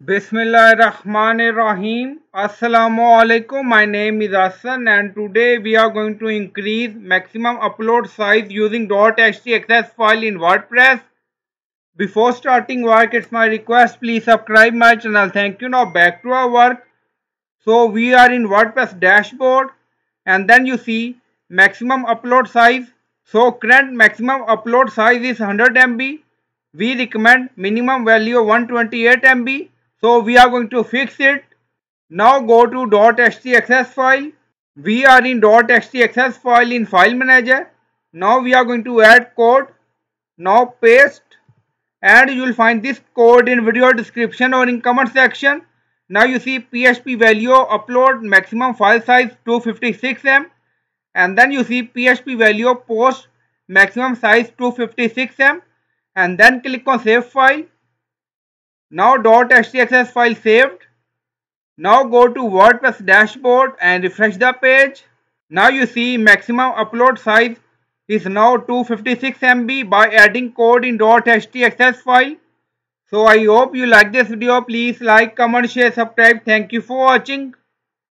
Bismillahirrahmanirrahim. Assalamu alaikum. My name is Hassan and today we are going to increase maximum upload size using .htaccess file in WordPress. Before starting work, it's my request, please subscribe my channel. Thank you. Now back to our work. So we are in WordPress dashboard and then you see maximum upload size. So current maximum upload size is 100 MB. We recommend minimum value of 128 MB. So we are going to fix it. Now go to .htaccess file. We are in .htaccess file in file manager. Now we are going to add code. Now paste and you will find this code in video description or in comment section. Now you see PHP value upload maximum file size 256 M and then you see PHP value post maximum size 256 M and then click on save file. Now .htaccess file saved. Now go to WordPress dashboard and refresh the page. Now you see maximum upload size is now 256 MB by adding code in .htaccess file. So I hope you like this video. Please like, comment, share, subscribe. Thank you for watching.